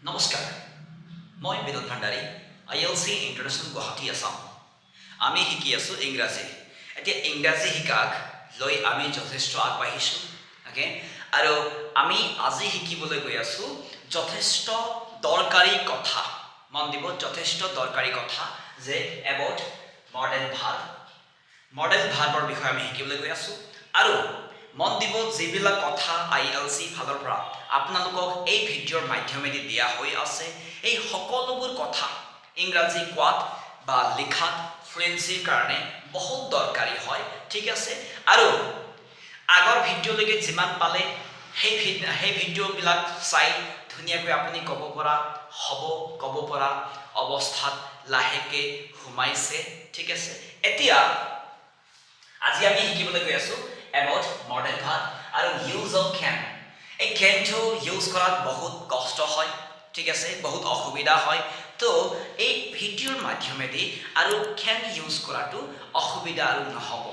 নমস্কাৰ, মই বিনোদ ভাণ্ডাৰী, ILC international Guwahati Assam. আমি শিকি আছোঁ ইংৰাজী। এতিয়া ইংৰাজী শিকাক লৈ আমি যথেষ্ট আগবাঢ়িছোঁ, অ'কে। আৰু আমি আজি শিকিবলৈ গৈ আছোঁ যথেষ্ট দৰকাৰী কথা। মন দিব, যথেষ্ট দৰকাৰী কথা যে এবাউট মডেল ভাৰ্ব। মডেল ভাৰ্বৰ বিষয়ে আমি শিকিবলৈ গৈ আছোঁ। আৰু মন দিব, যিবিলাক কথা ILC ফালৰ পৰা আপোনালোকক এই ভিডিঅ'ৰ মাধ্যমেদি দিয়া হৈ আছে, এই সকলোবোৰ কথা ইংৰাজী কোৱাত বা লিখাত ফ্লুৱেঞ্চিৰ কাৰণে বহুত দৰকাৰী হয়, ঠিক আছে। আৰু আগৰ ভিডিঅ'লৈকে যিমান পালে সেই ভিডিঅ'বিলাক চাই ধুনীয়াকৈ আপুনি ক'ব পৰা অৱস্থাত লাহেকৈ সোমাইছে, ঠিক আছে। এতিয়া আজি আমি শিকিবলৈ গৈ আছোঁ এবাউট মডেল ভাৰ্ব আৰু ইউজ অফ কেন। এই কেনটো ইউজ কৰাত বহুত কষ্ট হয়, ঠিক আছে, বহুত অসুবিধা হয়। তো এই ভিডিঅ'ৰ মাধ্যমেদি আৰু কেন ইউজ কৰাটো অসুবিধা আৰু নহ'ব।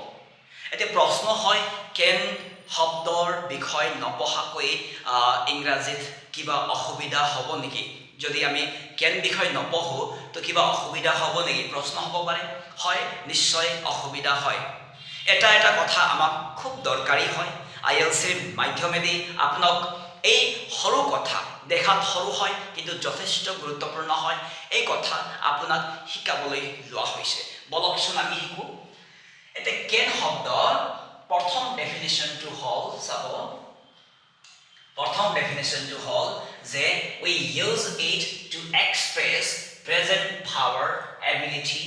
এতিয়া প্ৰশ্ন হয়, কেন শব্দৰ বিষয় নপঢ়াকৈ ইংৰাজীত কিবা অসুবিধা হ'ব নেকি? যদি আমি কেন বিষয় নপঢ়োঁ তো কিবা অসুবিধা হ'ব নেকি? প্ৰশ্ন হ'ব পাৰে। হয়, নিশ্চয় অসুবিধা হয়। এটা কথা আমাক খুব দৰকাৰী হয়। ILCৰ মাধ্যমেদি আপোনাক এই সৰু কথা, দেখাত সৰু হয় কিন্তু যথেষ্ট গুৰুত্বপূৰ্ণ হয়, এই কথা আপোনাক শিকাবলৈ লোৱা হৈছে। বলকচোন আমি শিকোঁ। এতিয়া কেন শব্দৰ প্ৰথম ডেফিনেশ্যনটো হ'ল, চাব, প্ৰথম ডেফিনেশ্যনটো হ'ল যে we use it to express present power, ability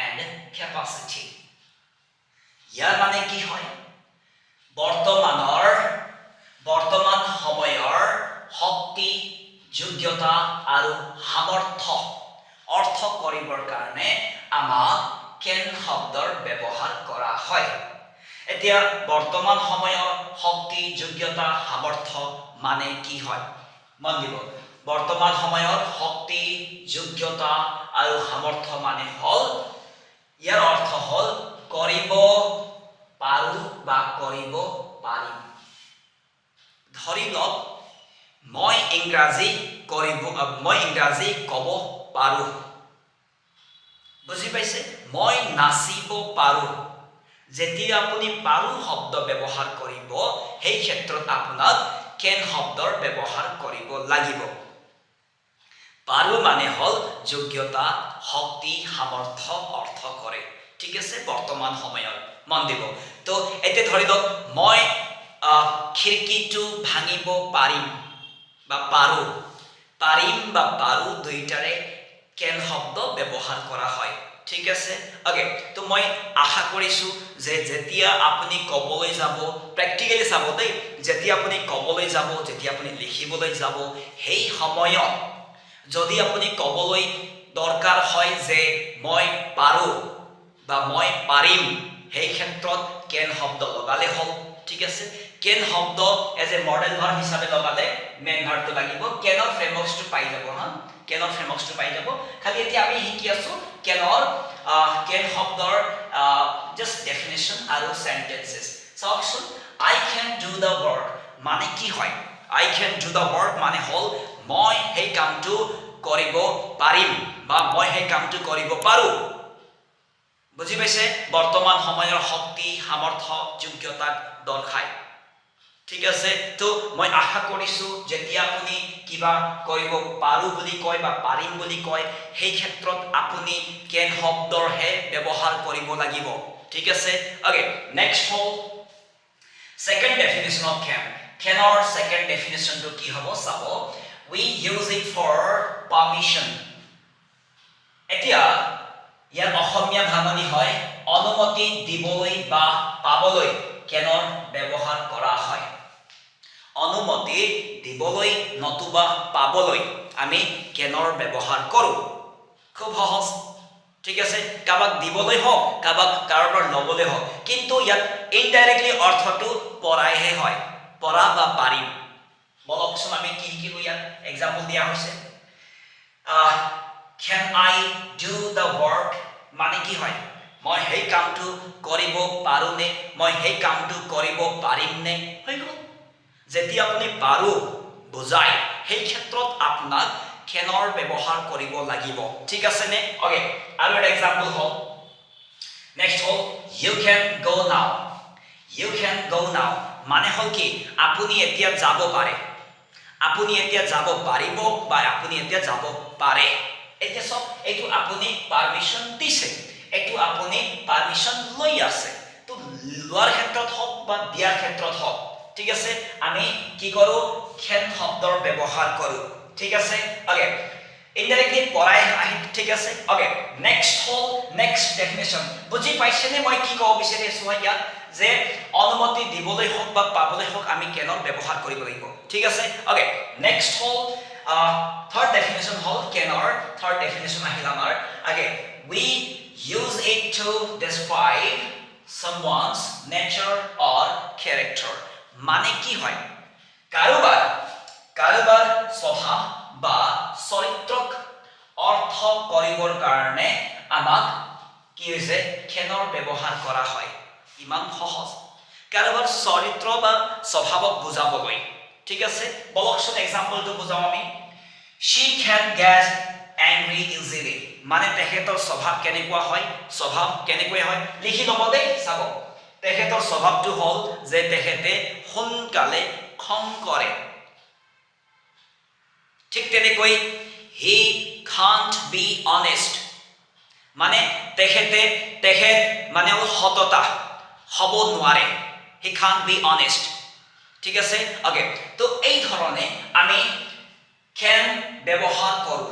and capacity. ইয়াৰ মানে কি হয়? বৰ্তমান সময়ৰ শক্তি, যোগ্যতা আৰু সামৰ্থ্য অৰ্থ কৰিবৰ কাৰণে আমাক কেন শব্দৰ ব্যৱহাৰ কৰা হয়। এতিয়া বৰ্তমান সময়ৰ শক্তি, যোগ্যতা, সামৰ্থ্য মানে কি হয়? মন দিব, বৰ্তমান সময়ৰ শক্তি, যোগ্যতা আৰু সামৰ্থ্য মানে হ'ল, ইয়াৰ অৰ্থ হ'ল কৰিব পাৰোঁ বা কৰিব পাৰিম। ধৰি লওক মই ইংৰাজী ক'ব পাৰোঁ, বুজি পাইছে? মই নাচিব পাৰোঁ। যেতিয়া আপুনি পাৰোঁ শব্দ ব্যৱহাৰ কৰিব, সেই ক্ষেত্ৰত আপোনাক কেন শব্দৰ ব্যৱহাৰ কৰিব লাগিব। পাৰোঁ মানে হ'ল যোগ্যতা, শক্তি, সামৰ্থ্য অৰ্থ কৰে, ঠিক আছে, বৰ্তমান সময়ত। মন দিব। তো এতিয়া ধৰি লওক মই খিৰিকীটো ভাঙিব পাৰিম বা পাৰোঁ। পাৰিম বা পাৰোঁ দুইটাৰে কেন শব্দ ব্যৱহাৰ কৰা হয়, ঠিক আছে। অ'কে, তো মই আশা কৰিছোঁ যে যেতিয়া আপুনি ক'বলৈ যাব, প্ৰেক্টিকেলি চাব দেই, যেতিয়া আপুনি ক'বলৈ যাব, যেতিয়া আপুনি লিখিবলৈ যাব, সেই সময়ত যদি আপুনি ক'বলৈ দৰকাৰ হয় যে মই পাৰোঁ বা মই পাৰিম, সেই ক্ষেত্ৰত কেন শব্দ লগালে হ'ল, ঠিক আছে। কেন শব্দ এজ এ মডেল ভাৰ্ব হিচাপে লগালে মেইন ভাৰ্বটো লাগিব। কেনৰ ফ্ৰেমৱৰ্কটো পাই যাব, কেনৰ ফ্ৰেমৱৰ্কটো পাই যাব। খালি এতিয়া আমি শিকি আছোঁ কেন শব্দৰ জাষ্ট ডেফিনেশ্যন আৰু চেণ্টেন্সেছ। চাওকচোন, I can do the work মানে কি হয়? I can do the work মানে হ'ল মই সেই কামটো কৰিব পাৰিম বা মই সেই কামটো কৰিব পাৰোঁ। বুজি পাইছে? বৰ্তমান সময়ৰ শক্তি, সামৰ্থ্য, যোগ্যতাক দৰ্শায়, ঠিক আছে। তো মই আশা কৰিছোঁ যেতিয়া আপুনি কিবা কৰিব পাৰোঁ বুলি কয় বা পাৰিম বুলি কয়, সেই ক্ষেত্ৰত আপুনি কেন শব্দৰহে ব্যৱহাৰ কৰিব লাগিব, ঠিক আছে। অ'কে, নেক্সট হ'ল ছেকেণ্ড ডেফিনেশ্যন অফ কেন। কেনৰ ছেকেণ্ড ডেফিনেশ্যনটো কি হ'ব চাব, we use it for permission. এতিয়া ইয়াৰ অসমীয়া ভাঙনি হয় অনুমতি দিবলৈ বা পাবলৈ কেনৰ ব্যৱহাৰ কৰা হয়। অনুমতি দিবলৈ নতুবা পাবলৈ আমি কেনৰ ব্যৱহাৰ কৰোঁ। খুব সহজ, ঠিক আছে। কাৰোবাক দিবলৈ হওক, কাৰোবাৰ ল'বলৈ হওক, কিন্তু ইয়াত ইনডাইৰেক্টলি অৰ্থটো পৰাইহে হয়, পৰা বা পাৰিম। বলকচোন আমি কি শিকিলোঁ ইয়াত? এক্সাম্পল দিয়া হৈছে, can I do the work মানে কি হয়? মই সেই কামটো কৰিব পাৰোঁনে? মই সেই কামটো কৰিব পাৰিমনে? হৈ গ'ল। যেতিয়া আপুনি পাৰোঁ বুজায় সেই ক্ষেত্ৰত আপোনাক কেনৰ ব্যৱহাৰ কৰিব লাগিব ঠিক আছে নে ওকে আৰু এটা एग्जांपल হ'ল নেক্সট হ'ল you can go now মানে হ'ল কি আপুনি এতিয়া যাব পাৰে আপুনি এতিয়া যাব পাৰিব বা আপুনি এতিয়া যাব পাৰে এতিয়া সব এইটো আপুনি পাৰমিশন দিছে এইটো আপুনি পাৰমিশন লৈ আছে তো লোৱাৰ ক্ষেত্ৰত হওক বা দিয়াৰ ক্ষেত্ৰত হওক ঠিক আছে আমি কি কৰো can শব্দৰ ব্যৱহাৰ কৰো ঠিক আছে ওকে ইনডাইৰেক্টলি পৰাই আহি ঠিক আছে ওকে নেক্সট ডেফিনেশন বুজি পাইছেনে মই কি ক'ব বিচাৰিছো ইয়াত যে অনুমতি দিবলৈ হওক বা পাবলৈ হওক আমি কেনৰ ব্যৱহাৰ কৰিব লাগিব ঠিক আছে ওকে নেক্সট হল থাৰ্ড ডেফিনেশন হল কেনৰ থাৰ্ড ডেফিনেশন আহিল আমাৰ okay we use it to describe someone's nature or character মানে কি হয় কাৰোবাৰ স্বভাৱ বা চৰিত্ৰক অৰ্থ কৰিবৰ কাৰণে আমাক কি হৈছে কেনৰ ব্যৱহাৰ কৰা হয় ইমান সহজ কাৰোবাৰ চৰিত্ৰ বা স্বভাৱক বুজাবলৈ ঠিক আছে বলকচোন এক্সাম্পলটো বুজাও আমি she can get angry easily মানে তেখেতৰ স্বভাৱ কেনেকুৱা হয় লিখি ল'ব দেই চাব তেখেতৰ স্বভাৱটো হ'ল যে তেখেতে সোনকালে খং কৰে ঠিক তেনেকৈ he can't be honest মানে তেখেত মানে সততা হ'ব নোৱাৰে he can't be honest ঠিক আছে ওকে তো এই ধৰণে আমি can ব্যৱহাৰ কৰো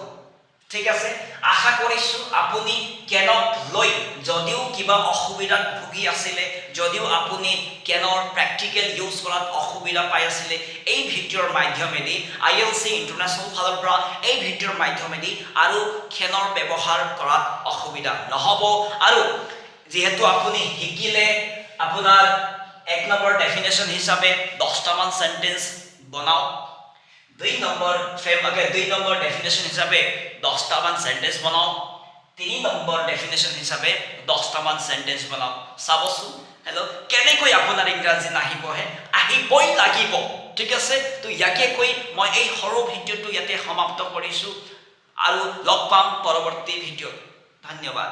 ঠিক আছে আশা কৰিছো আপুনি কেনক লৈ যদিও কিবা অসুবিধাত ভুগি আছিল যদিও আপুনি কেনৰ প্ৰ্যাকটিক্যাল ইউজ কৰাত অসুবিধা পাই আছিল এই ভিডিঅ'ৰ মাধ্যমেদি ILC ইন্টাৰনেশ্যনেল ফালৰ পৰা এই ভিডিঅ'ৰ মাধ্যমেদি আৰু কেনৰ ব্যৱহাৰ কৰাত অসুবিধা নহব আৰু যেহেতু আপুনি শিকিলে আপোনাৰ এক নম্বৰ ডেফিনেশন হিচাপে 10টা মান সেন্টেন্স বনাও 2 নম্বৰ ডেফিনেশন হিচাপে 10টা মান সেন্টেন্স বনাও 3 নম্বৰ ডেফিনেশন হিচাপে 10টা মান সেন্টেন্স বনাও চাবচোন হেল্ল কেনেকৈ আপোনাৰ ইংৰাজী নাহিবহে আহিবই লাগিব ঠিক আছে তো ইয়াকে কৈ মই এই সৰু ভিডিঅ'টো ইয়াতে সমাপ্ত কৰিছো আৰু লগ পাম পৰৱৰ্তী ভিডিঅ'ত ধন্যবাদ